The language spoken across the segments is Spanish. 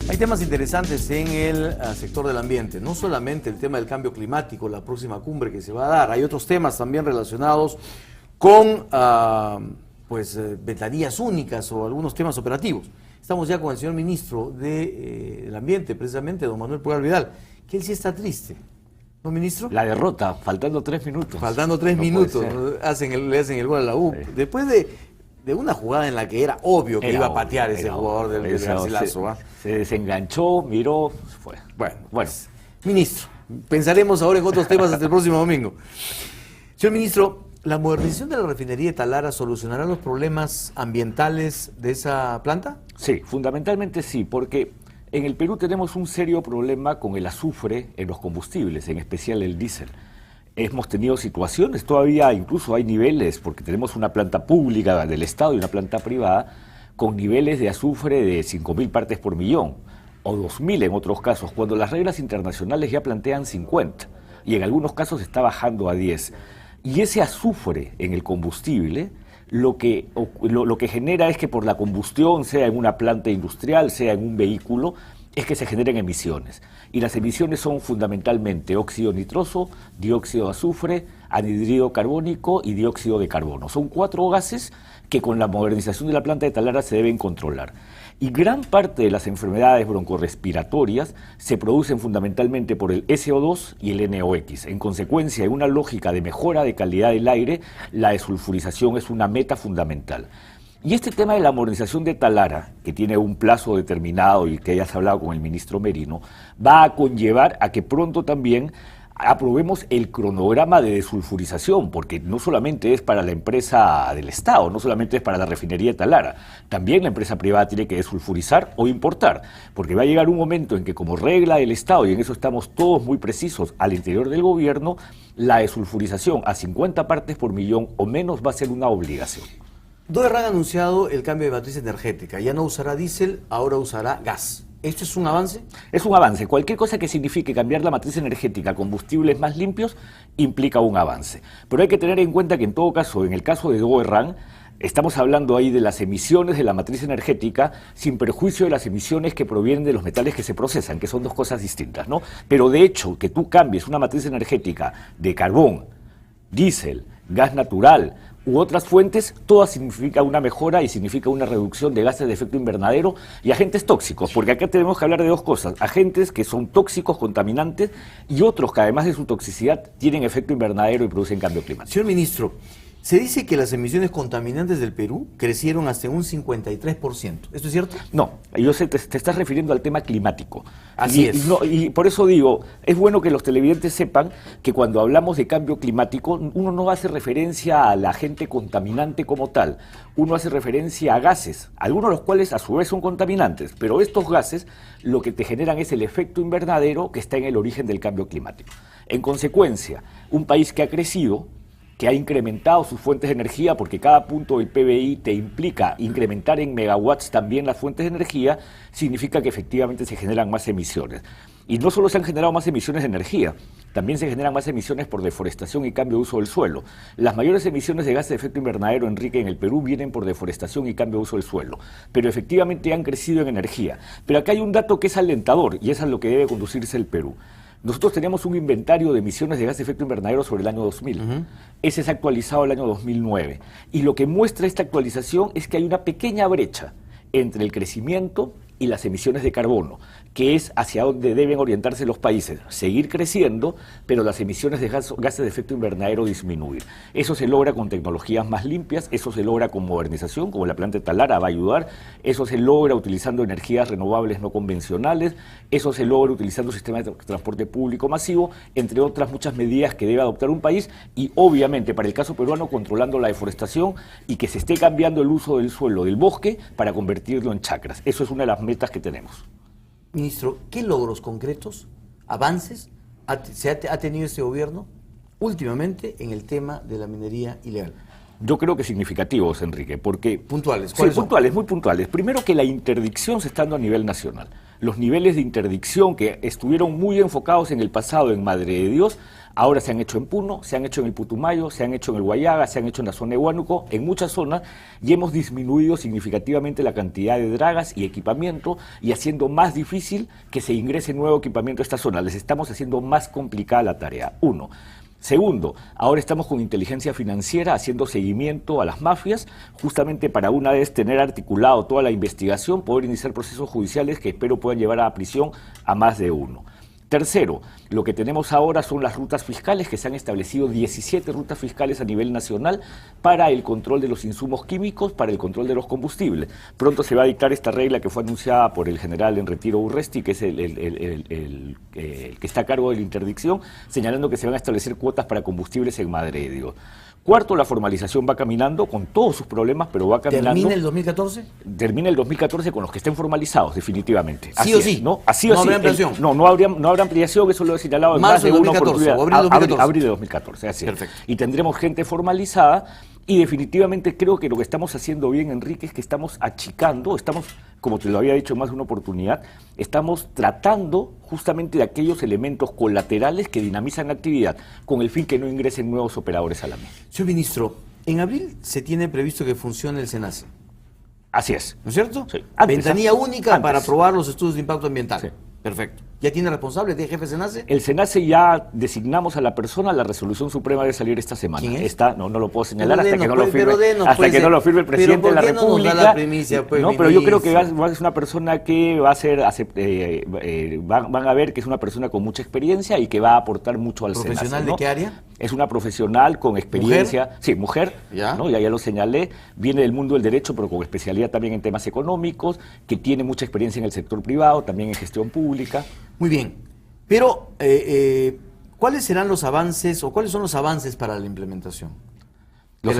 Hay temas interesantes en el sector del ambiente, no solamente el tema del cambio climático, la próxima cumbre que se va a dar, hay otros temas también relacionados con ventanillas únicas o algunos temas operativos. Estamos ya con el señor ministro del Ambiente, precisamente, don Manuel Pulgar Vidal, que él sí está triste. ¿No, ministro? La derrota, faltando 3 minutos. Faltando 3 minutos, le hacen el gol a la U. Sí. Después de una jugada en la que era obvio que iba a patear ese jugador del Garcilaso. Se desenganchó, miró, fue. Bueno, pues, ministro, pensaremos ahora en otros temas hasta el próximo domingo. Señor ministro, ¿la modernización de la refinería de Talara solucionará los problemas ambientales de esa planta? Sí, fundamentalmente sí, porque en el Perú tenemos un serio problema con el azufre en los combustibles, en especial el diésel. Hemos tenido situaciones, todavía incluso hay niveles, porque tenemos una planta pública del Estado y una planta privada, con niveles de azufre de 5.000 partes por millón, o 2.000 en otros casos, cuando las reglas internacionales ya plantean 50, y en algunos casos está bajando a 10. Y ese azufre en el combustible lo que genera es que por la combustión, sea en una planta industrial, sea en un vehículo, es que se generen emisiones. Y las emisiones son fundamentalmente óxido nitroso, dióxido de azufre, anhídrido carbónico y dióxido de carbono. Son 4 gases que con la modernización de la planta de Talara se deben controlar. Y gran parte de las enfermedades broncorrespiratorias se producen fundamentalmente por el SO2 y el NOx. En consecuencia, en una lógica de mejora de calidad del aire, la desulfurización es una meta fundamental. Y este tema de la modernización de Talara, que tiene un plazo determinado y que hayas hablado con el ministro Merino, va a conllevar a que pronto también aprobemos el cronograma de desulfurización, porque no solamente es para la empresa del Estado, no solamente es para la refinería de Talara, también la empresa privada tiene que desulfurizar o importar, porque va a llegar un momento en que como regla del Estado, y en eso estamos todos muy precisos al interior del gobierno, la desulfurización a 50 partes por millón o menos va a ser una obligación. Doerran ha anunciado el cambio de matriz energética, ya no usará diésel, ahora usará gas. ¿Esto es un avance? Es un avance. Cualquier cosa que signifique cambiar la matriz energética a combustibles más limpios implica un avance. Pero hay que tener en cuenta que en todo caso, en el caso de Doerran, estamos hablando ahí de las emisiones de la matriz energética sin perjuicio de las emisiones que provienen de los metales que se procesan, que son 2 cosas distintas, ¿no? Pero de hecho, que tú cambies una matriz energética de carbón, diésel, gas natural u otras fuentes, todas significa una mejora y significa una reducción de gases de efecto invernadero y agentes tóxicos, porque acá tenemos que hablar de 2 cosas, agentes que son tóxicos, contaminantes, y otros que además de su toxicidad tienen efecto invernadero y producen cambio climático. Señor ministro, se dice que las emisiones contaminantes del Perú crecieron hasta un 53%. ¿Esto es cierto? No, yo sé, te estás refiriendo al tema climático. Así es. Y por eso digo, es bueno que los televidentes sepan que cuando hablamos de cambio climático, uno no hace referencia a la agente contaminante como tal, uno hace referencia a gases, algunos de los cuales a su vez son contaminantes, pero estos gases lo que te generan es el efecto invernadero que está en el origen del cambio climático. En consecuencia, un país que ha crecido, que ha incrementado sus fuentes de energía, porque cada punto del PBI te implica incrementar en megawatts también las fuentes de energía, significa que efectivamente se generan más emisiones. Y no solo se han generado más emisiones de energía, también se generan más emisiones por deforestación y cambio de uso del suelo. Las mayores emisiones de gases de efecto invernadero, Enrique, en el Perú vienen por deforestación y cambio de uso del suelo, pero efectivamente han crecido en energía. Pero acá hay un dato que es alentador, y es a lo que debe conducirse el Perú. Nosotros teníamos un inventario de emisiones de gases de efecto invernadero sobre el año 2000. Ese es actualizado el año 2009. Y lo que muestra esta actualización es que hay una pequeña brecha entre el crecimiento y las emisiones de carbono, que es hacia donde deben orientarse los países, seguir creciendo, pero las emisiones de gases de efecto invernadero disminuir. Eso se logra con tecnologías más limpias, eso se logra con modernización, como la planta de Talara va a ayudar, eso se logra utilizando energías renovables no convencionales, eso se logra utilizando sistemas de transporte público masivo, entre otras muchas medidas que debe adoptar un país, y obviamente para el caso peruano controlando la deforestación y que se esté cambiando el uso del suelo, del bosque, para convertirlo en chacras. Eso es una de las metas que tenemos. Ministro, ¿qué logros concretos, avances ha tenido este gobierno últimamente en el tema de la minería ilegal? Yo creo que significativos, Enrique, porque... ¿Puntuales? Sí, puntuales, muy puntuales. Primero, que la interdicción se está dando a nivel nacional. los niveles de interdicción que estuvieron muy enfocados en el pasado en Madre de Dios, ahora se han hecho en Puno, se han hecho en el Putumayo, se han hecho en el Guayaga, se han hecho en la zona de Huánuco, en muchas zonas, y hemos disminuido significativamente la cantidad de dragas y equipamiento y haciendo más difícil que se ingrese nuevo equipamiento a esta zona. Les estamos haciendo más complicada la tarea. Uno. Segundo, ahora estamos con inteligencia financiera haciendo seguimiento a las mafias, justamente para una vez tener articulado toda la investigación, poder iniciar procesos judiciales que espero puedan llevar a la prisión a más de uno. Tercero, lo que tenemos ahora son las rutas fiscales, que se han establecido 17 rutas fiscales a nivel nacional para el control de los insumos químicos, para el control de los combustibles. Pronto se va a dictar esta regla que fue anunciada por el general en retiro Urresti, que es el que está a cargo de la interdicción, señalando que se van a establecer cuotas para combustibles en Madre de Dios. Cuarto, la formalización va caminando con todos sus problemas, pero va caminando. ¿Termina el 2014? Termina el 2014 con los que estén formalizados, definitivamente. Sí o sí. ¿No? Así o no sí. habrá ampliación. No habrá ampliación, eso lo he señalado en más de una oportunidad. Abril de 2014. Abril de 2014, así. Perfecto. Y tendremos gente formalizada y definitivamente creo que lo que estamos haciendo bien, Enrique, es que estamos achicando, como te lo había dicho en más de una oportunidad, estamos tratando justamente de aquellos elementos colaterales que dinamizan la actividad, con el fin que no ingresen nuevos operadores a la misma. Señor ministro, en abril se tiene previsto que funcione el SENACE. Así es. ¿No es cierto? Sí. Ventanilla única antes. para aprobar los estudios de impacto ambiental. Sí. Perfecto. ¿Ya tiene responsable de jefe SENACE? El SENACE ya designamos a la persona, la resolución suprema debe salir esta semana. ¿Quién es? No lo puedo señalar Pero hasta que no pues, lo firme, pues, que no lo firme el presidente de la ¿Pero por qué no nos República. da la primicia, pues, no, pero yo creo que ministro? va a ser una persona que va a ser, van a ver que es una persona con mucha experiencia y que va a aportar mucho al SENACE. ¿Profesional de qué área? Es una profesional con experiencia. ¿Mujer? Sí, mujer, ¿Ya? ¿no? Ya lo señalé, viene del mundo del derecho, pero con especialidad también en temas económicos, que tiene mucha experiencia en el sector privado, también en gestión pública. Muy bien. Pero, ¿cuáles serán los avances o cuáles son los avances para la implementación de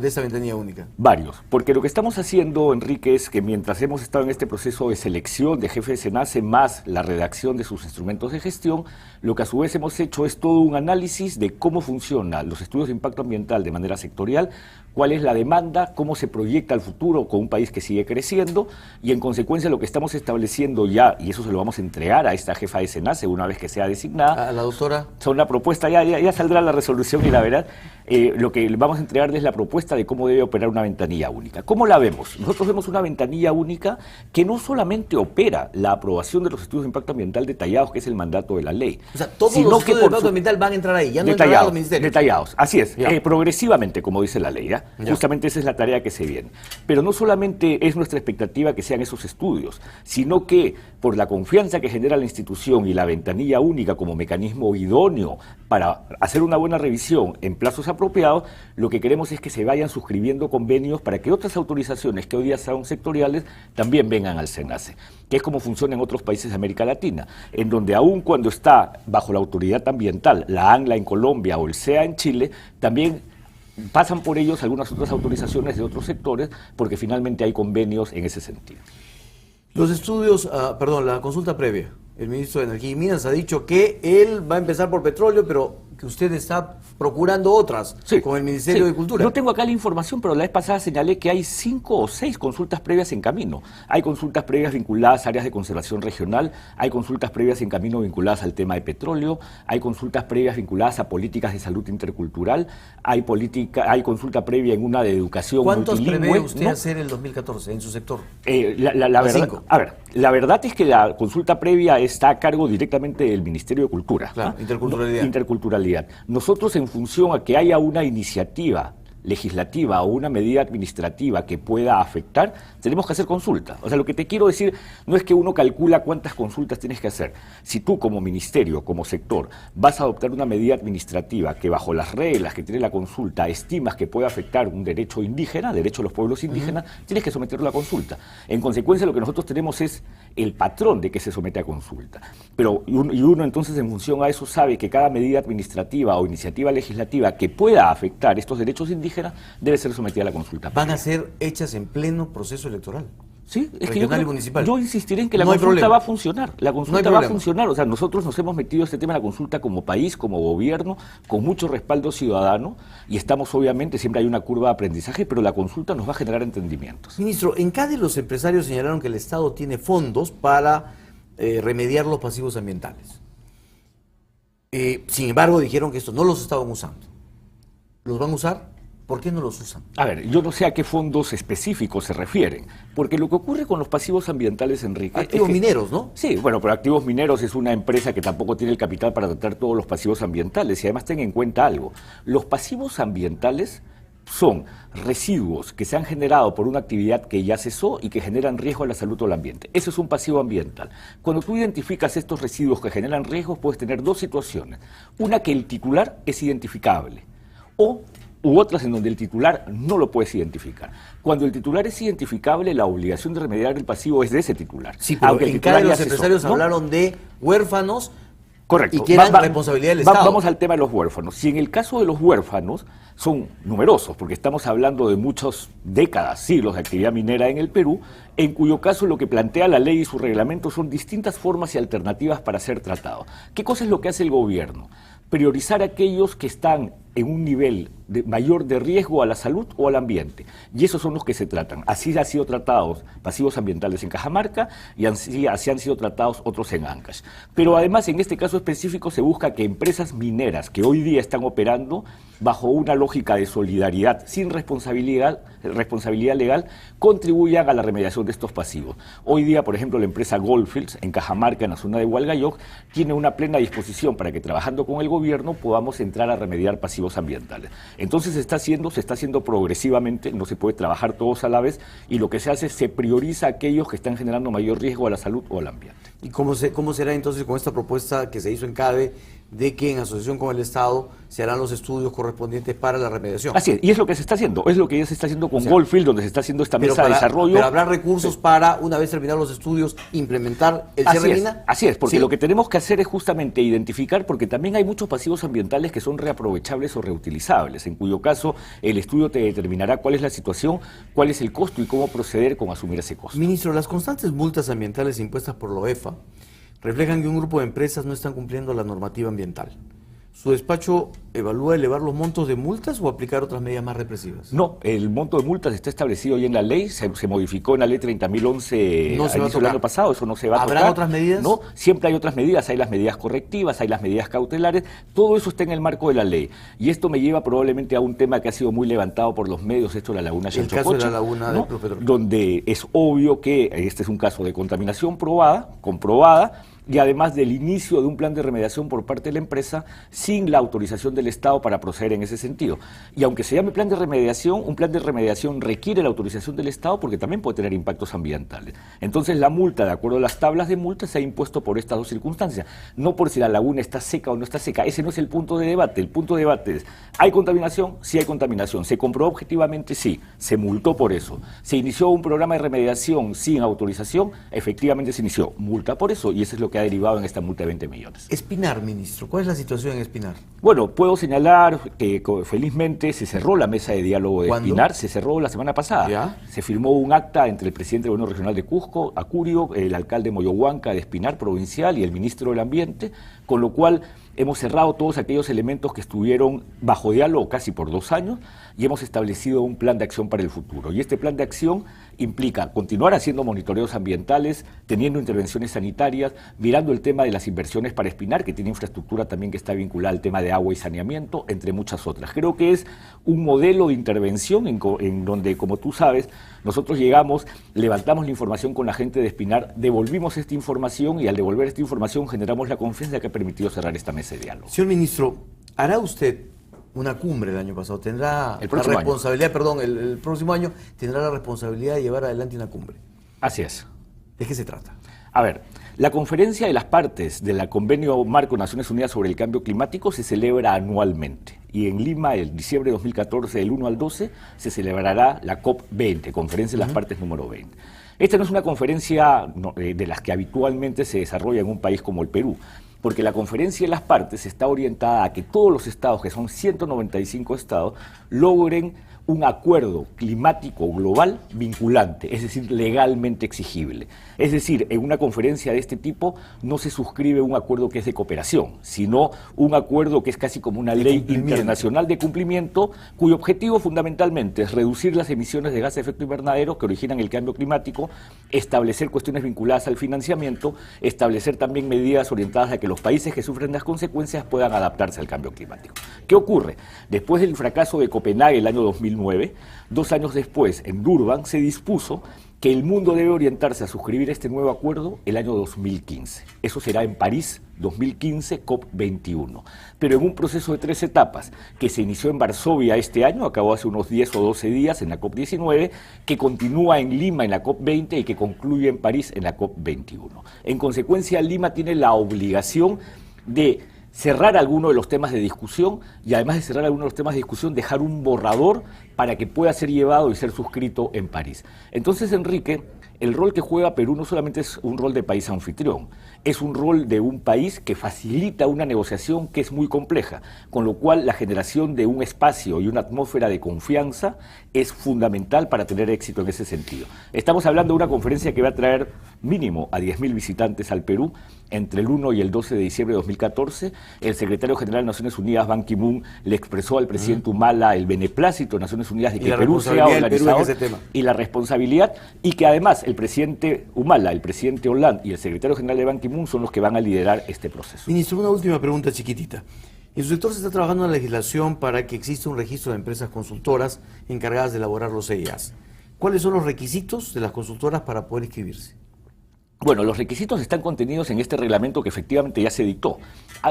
esta ventanilla única? Varios, porque lo que estamos haciendo, Enrique, es que mientras hemos estado en este proceso de selección de jefe de SENACE más la redacción de sus instrumentos de gestión, lo que a su vez hemos hecho es todo un análisis de cómo funcionan los estudios de impacto ambiental de manera sectorial, cuál es la demanda, cómo se proyecta el futuro con un país que sigue creciendo y en consecuencia lo que estamos estableciendo ya, y eso se lo vamos a entregar a esta jefa de SENACE una vez que sea designada. ¿A la doctora? Son una propuesta, ya saldrá la resolución y la verdad, lo que le vamos a entregarles es la propuesta de cómo debe operar una ventanilla única. ¿Cómo la vemos? Nosotros vemos una ventanilla única que no solamente opera la aprobación de los estudios de impacto ambiental detallados, que es el mandato de la ley. O sea, todos los estudios de impacto ambiental van a entrar ahí, ya no entrarán a los ministerios. Detallados, así es, Ya. progresivamente, como dice la ley, ¿ya? Ya. Justamente esa es la tarea que se viene. Pero no solamente es nuestra expectativa que sean esos estudios, sino que por la confianza que genera la institución y la ventanilla única como mecanismo idóneo para hacer una buena revisión en plazos apropiados, lo que queremos es que se vayan suscribiendo convenios para que otras autorizaciones que hoy día son sectoriales también vengan al SENACE, que es como funciona en otros países de América Latina, en donde aún cuando está bajo la autoridad ambiental, la ANLA en Colombia o el SEA en Chile, también pasan por ellos algunas otras autorizaciones de otros sectores, porque finalmente hay convenios en ese sentido. Los estudios, la consulta previa. El ministro de Energía y Minas ha dicho que él va a empezar por petróleo, pero que usted está procurando otras con el Ministerio de Cultura. No tengo acá la información, pero la vez pasada señalé que hay 5 o 6 consultas previas en camino. Hay consultas previas vinculadas a áreas de conservación regional, hay consultas previas en camino vinculadas al tema de petróleo, hay consultas previas vinculadas a políticas de salud intercultural, hay consulta previa en una de educación ¿Cuántos multilingüe? prevé usted hacer el 2014 en su sector? La verdad es que la consulta previa está a cargo directamente del Ministerio de Cultura. Claro, ¿no? Interculturalidad. Nosotros, en función a que haya una iniciativa legislativa o una medida administrativa que pueda afectar, tenemos que hacer consulta. O sea, lo que te quiero decir no es que uno calcula cuántas consultas tienes que hacer. Si tú como ministerio, como sector, vas a adoptar una medida administrativa que bajo las reglas que tiene la consulta estimas que puede afectar un derecho indígena, derecho de los pueblos indígenas, tienes que someterlo a consulta. En consecuencia, lo que nosotros tenemos es el patrón de que se somete a consulta. Pero uno entonces, en función a eso, sabe que cada medida administrativa o iniciativa legislativa que pueda afectar estos derechos indígenas debe ser sometida a la consulta. Van a ser hechas en pleno proceso electoral. Sí, es que regional y municipal. Yo insistiré en que la No hay consulta problema. va a funcionar. La consulta No hay va a problema. funcionar. O sea, nosotros nos hemos metido este tema de la consulta como país, como gobierno, con mucho respaldo ciudadano y estamos, obviamente, siempre hay una curva de aprendizaje, pero la consulta nos va a generar entendimientos. Ministro, en CADE los empresarios señalaron que el Estado tiene fondos para remediar los pasivos ambientales. Sin embargo, dijeron que estos no los estaban usando. ¿Los van a usar? ¿Por qué no los usan? A ver, yo no sé a qué fondos específicos se refieren, porque lo que ocurre con los pasivos ambientales, Enrique... Activos mineros, ¿no? Sí, bueno, pero Activos Mineros es una empresa que tampoco tiene el capital para tratar todos los pasivos ambientales, y además ten en cuenta algo, los pasivos ambientales son residuos que se han generado por una actividad que ya cesó y que generan riesgo a la salud o al ambiente. Eso es un pasivo ambiental. Cuando tú identificas estos residuos que generan riesgos, puedes tener dos situaciones. Una, que el titular es identificable, u otras en donde el titular no lo puedes identificar. Cuando el titular es identificable, la obligación de remediar el pasivo es de ese titular. Sí, pero aunque el en titular cada de ya los cesó, empresarios ¿no? hablaron de huérfanos. Correcto. Y que eran responsabilidad del Estado. Vamos al tema de los huérfanos. Si en el caso de los huérfanos son numerosos, porque estamos hablando de muchas décadas, siglos de actividad minera en el Perú, en cuyo caso lo que plantea la ley y su reglamento son distintas formas y alternativas para ser tratados. ¿Qué cosa es lo que hace el gobierno? Priorizar a aquellos que están en un nivel mayor de riesgo a la salud o al ambiente. Y esos son los que se tratan. Así han sido tratados pasivos ambientales en Cajamarca y así han sido tratados otros en Ancash. Pero además, en este caso específico, se busca que empresas mineras que hoy día están operando bajo una lógica de solidaridad, sin responsabilidad legal, contribuyan a la remediación de estos pasivos. Hoy día, por ejemplo, la empresa Goldfields, en Cajamarca, en la zona de Hualgayoc, tiene una plena disposición para que, trabajando con el gobierno, podamos entrar a remediar pasivos ambientales. Entonces se está haciendo progresivamente, no se puede trabajar todos a la vez, y lo que se hace es se prioriza a aquellos que están generando mayor riesgo a la salud o al ambiente. ¿Y cómo será entonces con esta propuesta que se hizo en CADE de que en asociación con el Estado se harán los estudios correspondientes para la remediación? Así es, y es lo que se está haciendo, es lo que ya se está haciendo con Goldfield, donde se está haciendo esta mesa de desarrollo. Pero habrá recursos para, una vez terminados los estudios, implementar el cierre de mina. Así es, porque ¿Sí? lo que tenemos que hacer es justamente identificar, porque también hay muchos pasivos ambientales que son reaprovechables o reutilizables, en cuyo caso el estudio te determinará cuál es la situación, cuál es el costo y cómo proceder con asumir ese costo. Ministro, las constantes multas ambientales impuestas por la OEFA reflejan que un grupo de empresas no están cumpliendo la normativa ambiental. ¿Su despacho evalúa elevar los montos de multas o aplicar otras medidas más represivas? No, el monto de multas está establecido ya en la ley, se modificó en la ley 30.011 no al inicio del año pasado, eso no se va a tocar. ¿Habrá otras medidas? No, siempre hay otras medidas, hay las medidas correctivas, hay las medidas cautelares, todo eso está en el marco de la ley. Y esto me lleva probablemente a un tema que ha sido muy levantado por los medios, esto de la laguna Chanchococha. El caso de la laguna, ¿no? de Petróleo. Donde es obvio que este es un caso de contaminación comprobada, y además del inicio de un plan de remediación por parte de la empresa sin la autorización del Estado para proceder en ese sentido. Y aunque se llame plan de remediación, un plan de remediación requiere la autorización del Estado porque también puede tener impactos ambientales. Entonces la multa, de acuerdo a las tablas de multa, se ha impuesto por estas dos circunstancias, no por si la laguna está seca o no está seca. Ese no es el punto de debate. El punto de debate es, ¿hay contaminación? Sí hay contaminación. ¿Se comprobó objetivamente? Sí. Se multó por eso. ¿Se inició un programa de remediación sin autorización? Efectivamente se inició. Multa por eso, y eso es lo que ha derivado en esta multa de 20 millones. Espinar, ministro, ¿cuál es la situación en Espinar? Bueno, puedo señalar que felizmente se cerró la mesa de diálogo de ¿Cuándo? Espinar, se cerró la semana pasada. ¿Ya? Se firmó un acta entre el presidente del Gobierno Regional de Cusco, Acurio, el alcalde Moyohuanca de Espinar, provincial, y el ministro del Ambiente, con lo cual hemos cerrado todos aquellos elementos que estuvieron bajo diálogo casi por 2 años y hemos establecido un plan de acción para el futuro. Y este plan de acción implica continuar haciendo monitoreos ambientales, teniendo intervenciones sanitarias, mirando el tema de las inversiones para Espinar, que tiene infraestructura también que está vinculada al tema de agua y saneamiento, entre muchas otras. Creo que es un modelo de intervención en donde, como tú sabes, nosotros llegamos, levantamos la información con la gente de Espinar, devolvimos esta información y al devolver esta información generamos la confianza que ha permitido cerrar esta mesa de diálogo. Señor ministro, ¿hará usted una cumbre el año pasado? ¿Tendrá El la próximo responsabilidad, perdón, el próximo año tendrá la responsabilidad de llevar adelante una cumbre? Así es. ¿De qué se trata? A ver, la conferencia de las partes del Convenio Marco de Naciones Unidas sobre el Cambio Climático se celebra anualmente. Y en Lima, el diciembre de 2014, del 1 al 12, se celebrará la COP20, Conferencia de las Partes número 20. Esta no es una conferencia de las que habitualmente se desarrolla en un país como el Perú. porque la conferencia de las partes está orientada a que todos los estados, que son 195 estados, logren un acuerdo climático global vinculante, es decir, legalmente exigible. Es decir, en una conferencia de este tipo no se suscribe un acuerdo que es de cooperación, sino un acuerdo que es casi como una ley internacional de cumplimiento, cuyo objetivo fundamentalmente es reducir las emisiones de gases de efecto invernadero que originan el cambio climático, establecer cuestiones vinculadas al financiamiento, establecer también medidas orientadas a que los países que sufren las consecuencias puedan adaptarse al cambio climático. ¿Qué ocurre? Después del fracaso de Copenhague el año 2009, 2 años después, en Durban, se dispuso que el mundo debe orientarse a suscribir este nuevo acuerdo el año 2015. Eso será en París, 2015, COP21. Pero en un proceso de 3 etapas, que se inició en Varsovia este año, acabó hace unos 10 o 12 días en la COP19, que continúa en Lima en la COP20 y que concluye en París en la COP21. En consecuencia, Lima tiene la obligación de cerrar algunos de los temas de discusión y además de cerrar algunos de los temas de discusión, dejar un borrador para que pueda ser llevado y ser suscrito en París. Entonces, Enrique, el rol que juega Perú no solamente es un rol de país anfitrión, es un rol de un país que facilita una negociación que es muy compleja, con lo cual la generación de un espacio y una atmósfera de confianza es fundamental para tener éxito en ese sentido. Estamos hablando de una conferencia que va a traer mínimo a 10.000 visitantes al Perú entre el 1 y el 12 de diciembre de 2014. El secretario general de Naciones Unidas, Ban Ki-moon, le expresó al presidente Humala el beneplácito de Naciones Unidas de que Perú sea organizador y la responsabilidad, y que además el presidente Humala, el presidente Hollande y el secretario general de Ban Ki-moon son los que van a liderar este proceso. Ministro, una última pregunta chiquitita. En su sector se está trabajando en la legislación para que exista un registro de empresas consultoras encargadas de elaborar los EIAs. ¿Cuáles son los requisitos de las consultoras para poder inscribirse? Bueno, los requisitos están contenidos en este reglamento que efectivamente ya se dictó.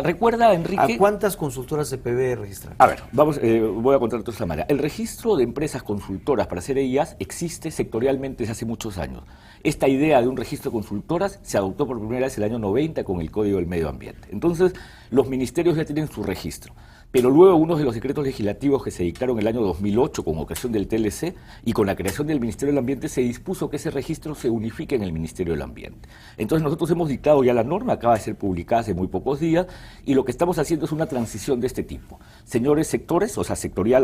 ¿Recuerda, Enrique? ¿A cuántas consultoras se prevé registrar? A ver, voy a contar de esta manera. El registro de empresas consultoras para hacer EIAs existe sectorialmente desde hace muchos años. Esta idea de un registro de consultoras se adoptó por primera vez en el año 90 con el Código del Medio Ambiente. Entonces, los ministerios ya tienen su registro. Pero luego uno de los decretos legislativos que se dictaron en el año 2008 con ocasión del TLC y con la creación del Ministerio del Ambiente se dispuso que ese registro se unifique en el Ministerio del Ambiente. Entonces nosotros hemos dictado ya la norma, acaba de ser publicada hace muy pocos días, y lo que estamos haciendo es una transición de este tipo. Señores sectores, o sea,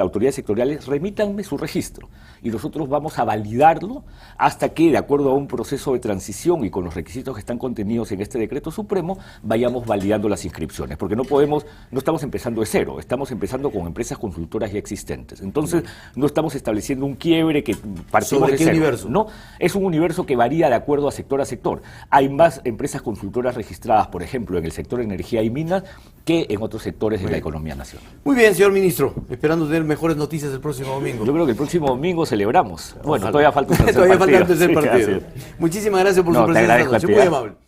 autoridades sectoriales, remítanme su registro y nosotros vamos a validarlo hasta que, de acuerdo a un proceso de transición y con los requisitos que están contenidos en este decreto supremo, vayamos validando las inscripciones, porque no estamos empezando de cero. Estamos empezando con empresas consultoras ya existentes. Entonces, no estamos estableciendo un quiebre que partimos de cero. Universo? No, es un universo que varía de acuerdo a sector. Hay más empresas consultoras registradas, por ejemplo, en el sector energía y minas, que en otros sectores de la economía nacional. Muy bien, señor ministro. Esperando tener mejores noticias el próximo domingo. Yo creo que el próximo domingo celebramos. Bueno, todavía falta un tercer todavía partido. Falta un tercer partido. Muchísimas gracias por su presencia esta noche. Muy amable.